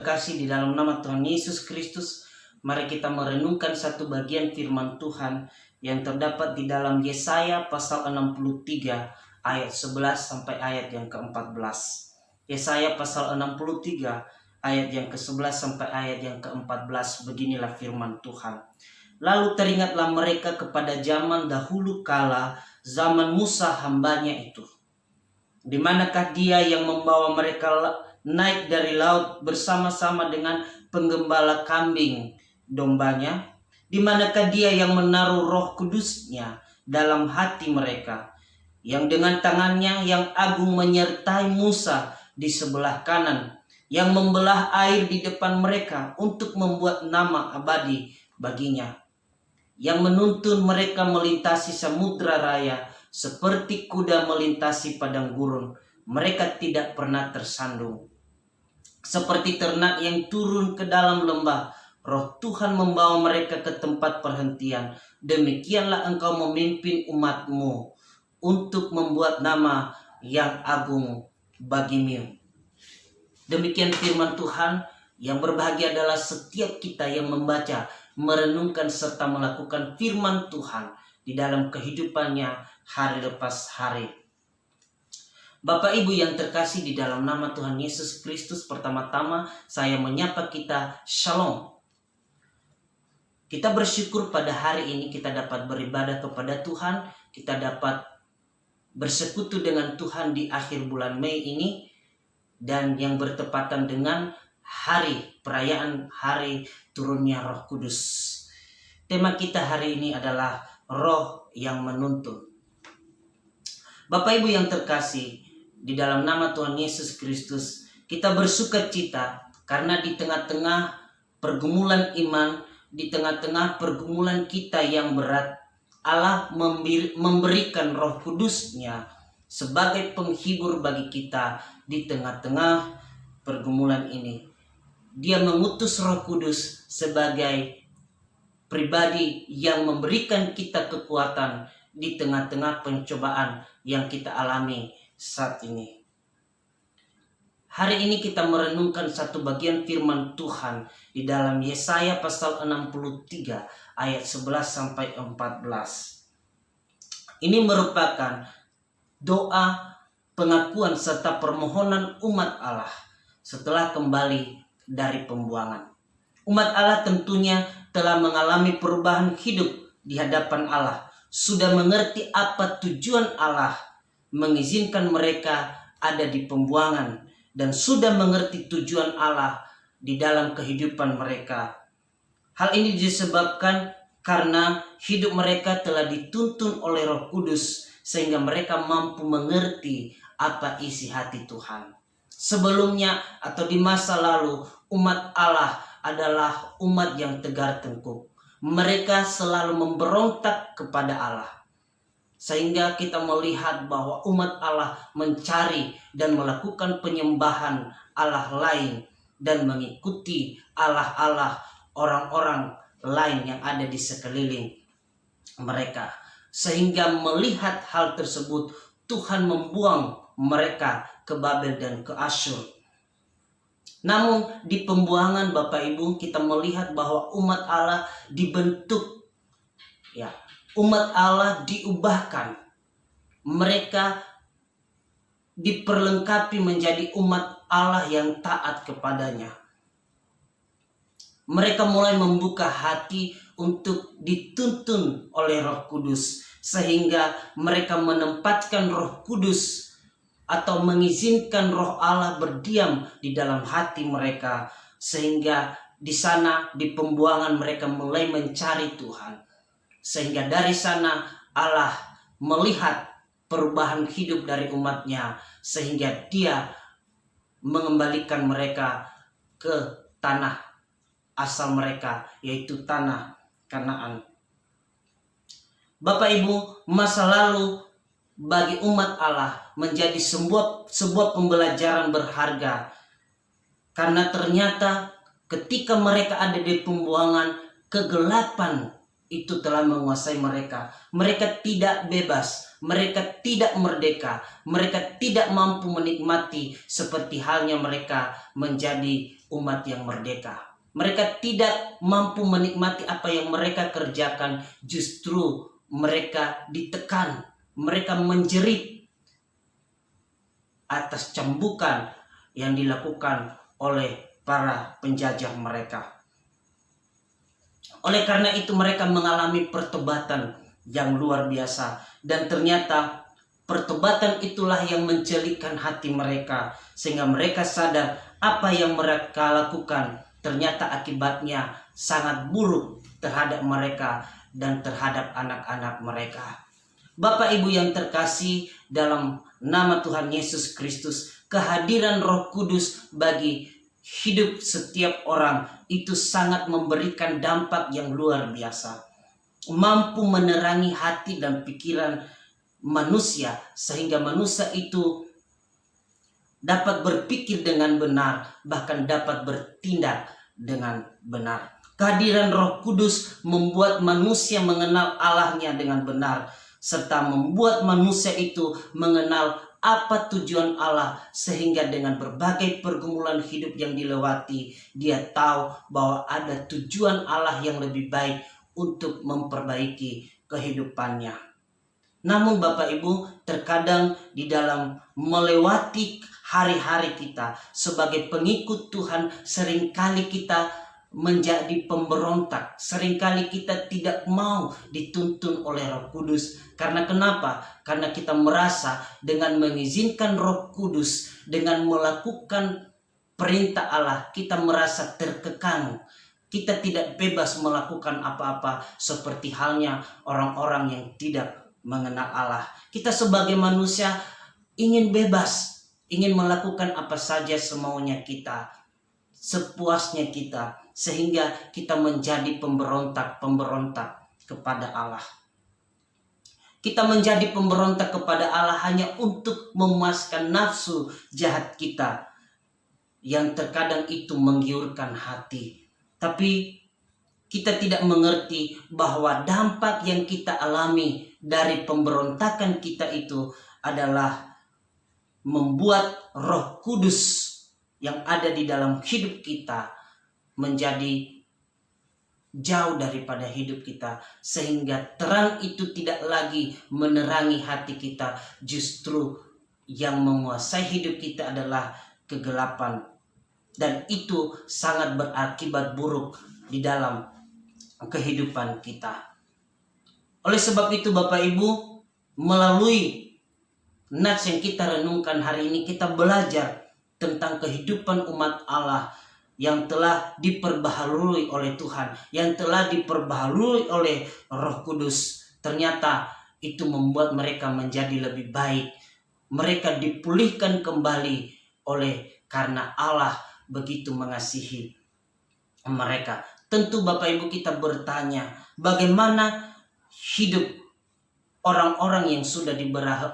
Kasih di dalam nama Tuhan Yesus Kristus, mari kita merenungkan satu bagian firman Tuhan yang terdapat di dalam Yesaya pasal 63 ayat 11 sampai ayat yang ke-14. Yesaya pasal 63 ayat yang ke-11 sampai ayat yang ke-14, beginilah firman Tuhan. Lalu teringatlah mereka kepada zaman dahulu kala, zaman Musa hambanya itu. Di manakah dia yang membawa mereka naik dari laut bersama-sama dengan penggembala kambing dombanya? Di manakah dia yang menaruh Roh Kudusnya dalam hati mereka, yang dengan tangannya yang agung menyertai Musa di sebelah kanan, yang membelah air di depan mereka untuk membuat nama abadi baginya, yang menuntun mereka melintasi samudra raya seperti kuda melintasi padang gurun. Mereka tidak pernah tersandung. Seperti ternak yang turun ke dalam lembah, Roh Tuhan membawa mereka ke tempat perhentian. Demikianlah engkau memimpin umatmu untuk membuat nama yang agung bagimu. Demikian firman Tuhan. Yang berbahagia adalah setiap kita yang membaca, merenungkan serta melakukan firman Tuhan di dalam kehidupannya hari lepas hari. Bapak Ibu yang terkasih di dalam nama Tuhan Yesus Kristus, pertama-tama saya menyapa kita Shalom. Kita bersyukur pada hari ini kita dapat beribadah kepada Tuhan, kita dapat bersekutu dengan Tuhan di akhir bulan Mei ini, dan yang bertepatan dengan perayaan hari turunnya Roh Kudus. Tema kita hari ini adalah Roh yang menuntun. Bapak Ibu yang terkasih, di dalam nama Tuhan Yesus Kristus, kita bersukacita karena di tengah-tengah pergumulan iman, di tengah-tengah pergumulan kita yang berat, Allah memberikan Roh Kudusnya sebagai penghibur bagi kita di tengah-tengah pergumulan ini. Dia mengutus Roh Kudus sebagai pribadi yang memberikan kita kekuatan di tengah-tengah pencobaan yang kita alami saat ini. Hari ini kita merenungkan satu bagian firman Tuhan di dalam Yesaya pasal 63 ayat 11 sampai 14. Ini merupakan doa, pengakuan serta permohonan umat Allah setelah kembali dari pembuangan. Umat Allah tentunya telah mengalami perubahan hidup di hadapan Allah, sudah mengerti apa tujuan Allah mengizinkan mereka ada di pembuangan, dan sudah mengerti tujuan Allah di dalam kehidupan mereka. Hal ini disebabkan karena hidup mereka telah dituntun oleh Roh Kudus, sehingga mereka mampu mengerti apa isi hati Tuhan. Sebelumnya atau di masa lalu, umat Allah adalah umat yang tegar tengkuk. Mereka selalu memberontak kepada Allah. Sehingga kita melihat bahwa umat Allah mencari dan melakukan penyembahan Allah lain dan mengikuti Allah-Allah orang-orang lain yang ada di sekeliling mereka. Sehingga melihat hal tersebut, Tuhan membuang mereka ke Babel dan ke Asyur. Namun di pembuangan Bapak Ibu, kita melihat bahwa umat Allah dibentuk, umat Allah diubahkan. Mereka diperlengkapi menjadi umat Allah yang taat kepadanya. Mereka mulai membuka hati untuk dituntun oleh Roh Kudus, sehingga mereka menempatkan Roh Kudus atau mengizinkan Roh Allah berdiam di dalam hati mereka, sehingga di sana di pembuangan mereka mulai mencari Tuhan. Sehingga dari sana Allah melihat perubahan hidup dari umatnya, sehingga Dia mengembalikan mereka ke tanah asal mereka, yaitu tanah Kanaan. Bapak Ibu, masa lalu bagi umat Allah menjadi sebuah pembelajaran berharga, karena ternyata ketika mereka ada di pembuangan, kegelapan itu telah menguasai mereka. Mereka tidak bebas, mereka tidak merdeka, mereka tidak mampu menikmati seperti halnya mereka menjadi umat yang merdeka. Mereka tidak mampu menikmati apa yang mereka kerjakan, justru mereka ditekan, mereka menjerit atas cambukan yang dilakukan oleh para penjajah mereka. Oleh karena itu mereka mengalami pertobatan yang luar biasa, dan ternyata pertobatan itulah yang mencelikkan hati mereka sehingga mereka sadar apa yang mereka lakukan ternyata akibatnya sangat buruk terhadap mereka dan terhadap anak-anak mereka. Bapak Ibu yang terkasih, dalam nama Tuhan Yesus Kristus, kehadiran Roh Kudus bagi hidup setiap orang itu sangat memberikan dampak yang luar biasa, mampu menerangi hati dan pikiran manusia sehingga manusia itu dapat berpikir dengan benar, bahkan dapat bertindak dengan benar. Kehadiran Roh Kudus membuat manusia mengenal Allahnya dengan benar, serta membuat manusia itu mengenal apa tujuan Allah, sehingga dengan berbagai pergumulan hidup yang dilewati, dia tahu bahwa ada tujuan Allah yang lebih baik untuk memperbaiki kehidupannya. Namun Bapak Ibu, terkadang di dalam melewati hari-hari kita sebagai pengikut Tuhan, seringkali kita menjadi pemberontak. Seringkali kita tidak mau dituntun oleh Roh Kudus. Karena kenapa? Karena kita merasa dengan mengizinkan Roh Kudus, dengan melakukan perintah Allah, kita merasa terkekang. Kita tidak bebas melakukan apa-apa, seperti halnya orang-orang yang tidak mengenal Allah. Kita sebagai manusia ingin bebas, ingin melakukan apa saja semaunya kita, sepuasnya kita, sehingga kita menjadi pemberontak kepada Allah. Kita menjadi pemberontak kepada Allah hanya untuk memuaskan nafsu jahat kita, yang terkadang itu menggiurkan hati. Tapi kita tidak mengerti bahwa dampak yang kita alami dari pemberontakan kita itu adalah membuat Roh Kudus yang ada di dalam hidup kita menjadi jauh daripada hidup kita, sehingga terang itu tidak lagi menerangi hati kita. Justru yang menguasai hidup kita adalah kegelapan, dan itu sangat berakibat buruk di dalam kehidupan kita. Oleh sebab itu Bapak Ibu, melalui nats yang kita renungkan hari ini, kita belajar tentang kehidupan umat Allah yang telah diperbaharui oleh Tuhan, yang telah diperbaharui oleh Roh Kudus. Ternyata itu membuat mereka menjadi lebih baik. Mereka dipulihkan kembali oleh karena Allah begitu mengasihi mereka. Tentu Bapak Ibu kita bertanya, bagaimana hidup orang-orang yang sudah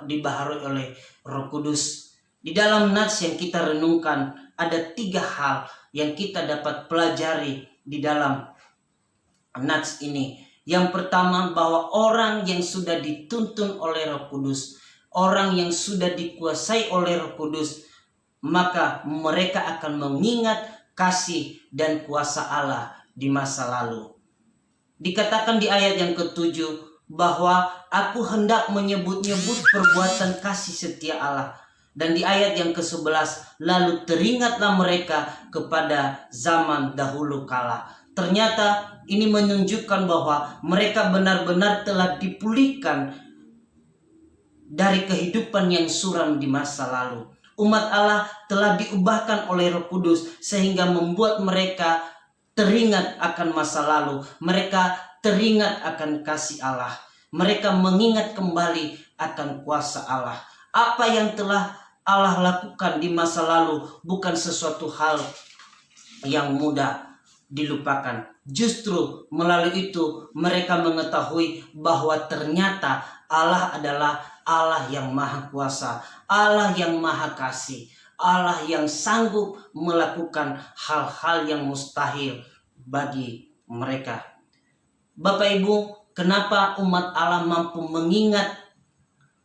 dibaharui oleh Roh Kudus? Di dalam nats yang kita renungkan ada 3 hal yang kita dapat pelajari di dalam nats ini. Yang pertama, bahwa orang yang sudah dituntun oleh Roh Kudus, orang yang sudah dikuasai oleh Roh Kudus, maka mereka akan mengingat kasih dan kuasa Allah di masa lalu. Dikatakan di ayat yang ke-7 bahwa aku hendak menyebut-nyebut perbuatan kasih setia Allah. Dan di ayat yang ke-11, lalu teringatlah mereka kepada zaman dahulu kala. Ternyata ini menunjukkan bahwa mereka benar-benar telah dipulihkan dari kehidupan yang suram di masa lalu. Umat Allah telah diubahkan oleh Roh Kudus sehingga membuat mereka teringat akan masa lalu. Mereka teringat akan kasih Allah. Mereka mengingat kembali akan kuasa Allah. Apa yang telah Allah lakukan di masa lalu bukan sesuatu hal yang mudah dilupakan. Justru melalui itu mereka mengetahui bahwa ternyata Allah adalah Allah yang maha kuasa, Allah yang maha kasih, Allah yang sanggup melakukan hal-hal yang mustahil bagi mereka. Bapak Ibu, kenapa umat Allah mampu mengingat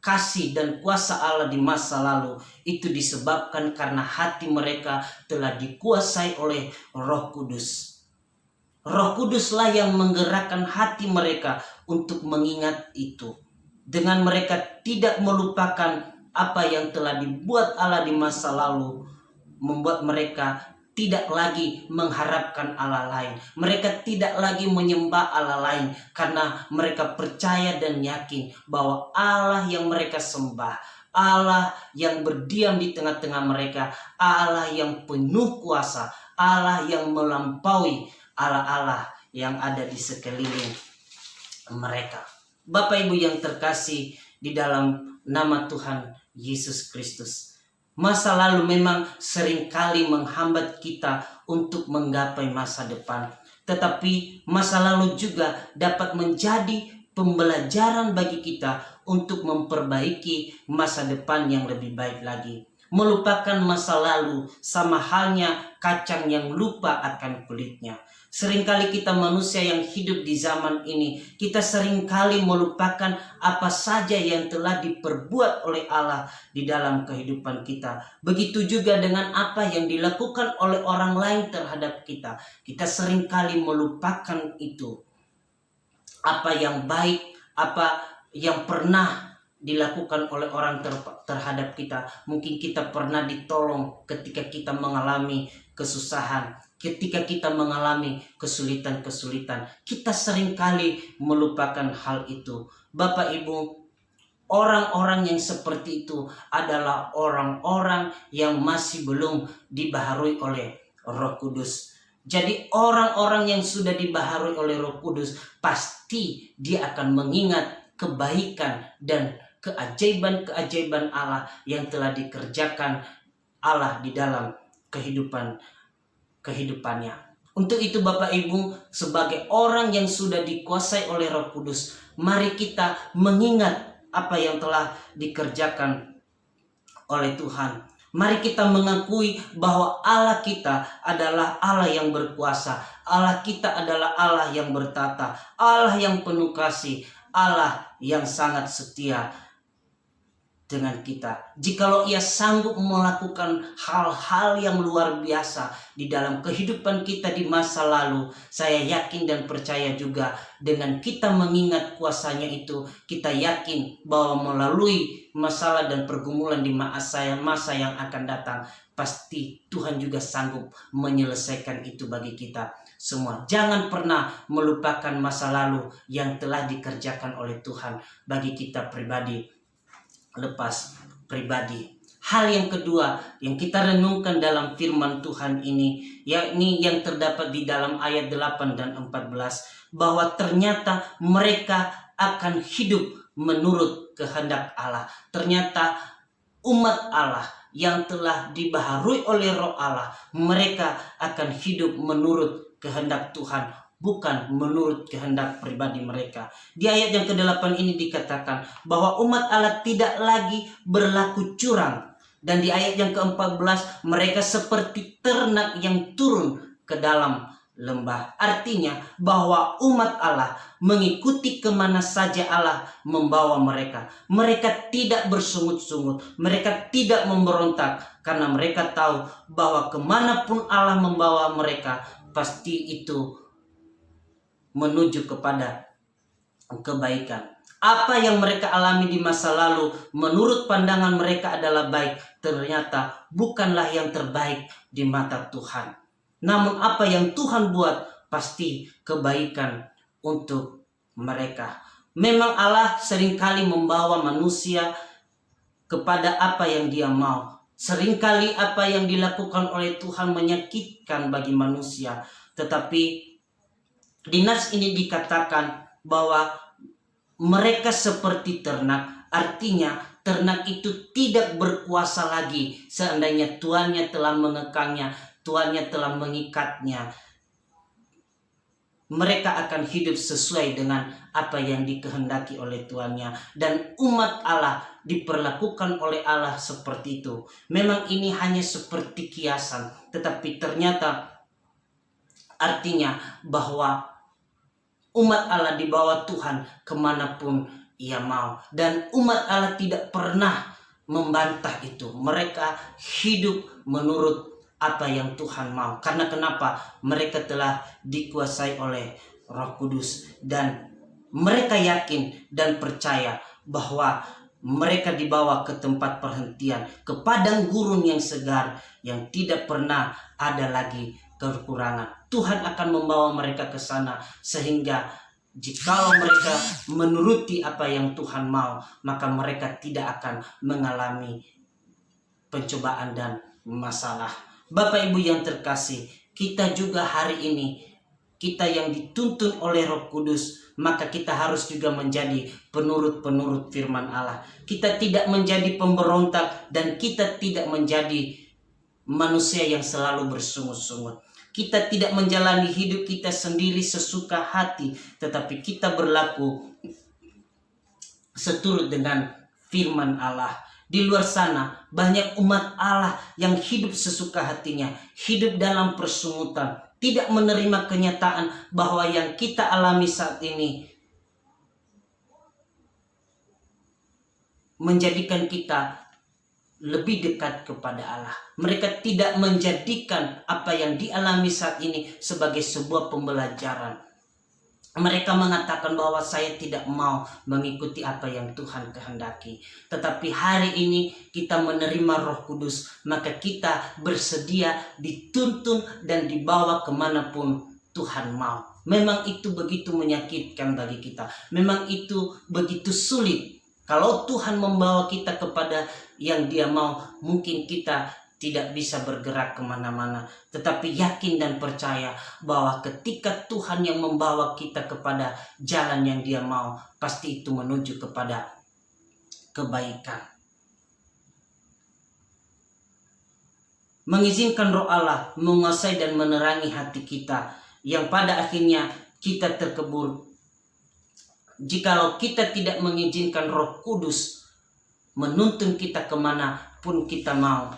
kasih dan kuasa Allah di masa lalu itu disebabkan karena hati mereka telah dikuasai oleh Roh Kudus. Roh Kuduslah yang menggerakkan hati mereka untuk mengingat itu. Dengan mereka tidak melupakan apa yang telah dibuat Allah di masa lalu, membuat mereka tidak lagi mengharapkan Allah lain. Mereka tidak lagi menyembah Allah lain karena mereka percaya dan yakin bahwa Allah yang mereka sembah, Allah yang berdiam di tengah-tengah mereka, Allah yang penuh kuasa, Allah yang melampaui Allah-Allah yang ada di sekeliling mereka. Bapak Ibu yang terkasih di dalam nama Tuhan Yesus Kristus, masa lalu memang seringkali menghambat kita untuk menggapai masa depan. Tetapi masa lalu juga dapat menjadi pembelajaran bagi kita untuk memperbaiki masa depan yang lebih baik lagi. Melupakan masa lalu sama halnya kacang yang lupa akan kulitnya. Seringkali kita manusia yang hidup di zaman ini, kita seringkali melupakan apa saja yang telah diperbuat oleh Allah di dalam kehidupan kita. Begitu juga dengan apa yang dilakukan oleh orang lain terhadap kita. Kita seringkali melupakan itu. Apa yang baik, apa yang pernah dilakukan oleh orang terhadap kita. Mungkin kita pernah ditolong ketika kita mengalami kesusahan, ketika kita mengalami kesulitan-kesulitan. Kita seringkali melupakan hal itu. Bapak Ibu, orang-orang yang seperti itu adalah orang-orang yang masih belum dibaharui oleh Roh Kudus. Jadi orang-orang yang sudah dibaharui oleh Roh Kudus, pasti dia akan mengingat kebaikan dan keajaiban-keajaiban Allah yang telah dikerjakan Allah di dalam kehidupannya. Untuk itu Bapak Ibu, sebagai orang yang sudah dikuasai oleh Roh Kudus, mari kita mengingat apa yang telah dikerjakan oleh Tuhan. Mari kita mengakui bahwa Allah kita adalah Allah yang berkuasa. Allah kita adalah Allah yang bertata, Allah yang penuh kasih, Allah yang sangat setia dengan kita. Jikalau ia sanggup melakukan hal-hal yang luar biasa di dalam kehidupan kita di masa lalu, saya yakin dan percaya juga dengan kita mengingat kuasanya itu, kita yakin bahwa melalui masalah dan pergumulan di masa yang akan datang, pasti Tuhan juga sanggup menyelesaikan itu bagi kita semua. Jangan pernah melupakan masa lalu yang telah dikerjakan oleh Tuhan bagi kita pribadi lepas pribadi. Hal yang kedua yang kita renungkan dalam firman Tuhan ini, yakni yang terdapat di dalam ayat 8 dan 14, bahwa ternyata mereka akan hidup menurut kehendak Allah. Ternyata umat Allah yang telah dibaharui oleh Roh Allah, mereka akan hidup menurut kehendak Tuhan, bukan menurut kehendak pribadi mereka. Di ayat yang ke-8 ini dikatakan bahwa umat Allah tidak lagi berlaku curang. Dan di ayat yang ke-14, mereka seperti ternak yang turun ke dalam lembah. Artinya bahwa umat Allah mengikuti kemana saja Allah membawa mereka. Mereka tidak bersungut-sungut, mereka tidak memberontak, karena mereka tahu bahwa kemanapun Allah membawa mereka, pasti itu menuju kepada kebaikan. Apa yang mereka alami di masa lalu menurut pandangan mereka adalah baik, ternyata bukanlah yang terbaik di mata Tuhan. Namun apa yang Tuhan buat pasti kebaikan untuk mereka. Memang Allah seringkali membawa manusia kepada apa yang dia mau. Seringkali apa yang dilakukan oleh Tuhan menyakitkan bagi manusia. Tetapi di nas ini dikatakan bahwa mereka seperti ternak. Artinya ternak itu tidak berkuasa lagi seandainya tuannya telah mengekangnya, tuannya telah mengikatnya. Mereka akan hidup sesuai dengan apa yang dikehendaki oleh tuannya. Dan umat Allah diperlakukan oleh Allah seperti itu. Memang ini hanya seperti kiasan, tetapi ternyata artinya bahwa umat Allah di bawah Tuhan kemanapun ia mau. Dan umat Allah tidak pernah membantah itu. Mereka hidup menurut apa yang Tuhan mau. Karena kenapa? Mereka telah dikuasai oleh Roh Kudus. Dan mereka yakin dan percaya bahwa mereka dibawa ke tempat perhentian, ke padang gurun yang segar, yang tidak pernah ada lagi kekurangan. Tuhan akan membawa mereka ke sana, sehingga jikalau mereka menuruti apa yang Tuhan mau, maka mereka tidak akan mengalami pencobaan dan masalah. Bapak Ibu yang terkasih, kita juga hari ini, kita yang dituntun oleh Roh Kudus, maka kita harus juga menjadi penurut-penurut firman Allah. Kita tidak menjadi pemberontak dan kita tidak menjadi manusia yang selalu bersungut-sungut. Kita tidak menjalani hidup kita sendiri sesuka hati, tetapi kita berlaku seturut dengan firman Allah. Di luar sana banyak umat Allah yang hidup sesuka hatinya, hidup dalam persungutan, tidak menerima kenyataan bahwa yang kita alami saat ini menjadikan kita lebih dekat kepada Allah. Mereka tidak menjadikan apa yang dialami saat ini sebagai sebuah pembelajaran. Mereka mengatakan bahwa saya tidak mau mengikuti apa yang Tuhan kehendaki. Tetapi hari ini kita menerima Roh Kudus, maka kita bersedia dituntun dan dibawa kemanapun Tuhan mau. Memang itu begitu menyakitkan bagi kita. Memang itu begitu sulit. Kalau Tuhan membawa kita kepada yang Dia mau, mungkin kita tidak bisa bergerak kemana-mana. Tetapi yakin dan percaya bahwa ketika Tuhan yang membawa kita kepada jalan yang Dia mau, pasti itu menuju kepada kebaikan. Mengizinkan Roh Allah menguasai dan menerangi hati kita, yang pada akhirnya kita terkebur. Jikalau kita tidak mengizinkan Roh Kudus menuntun kita kemana pun kita mau,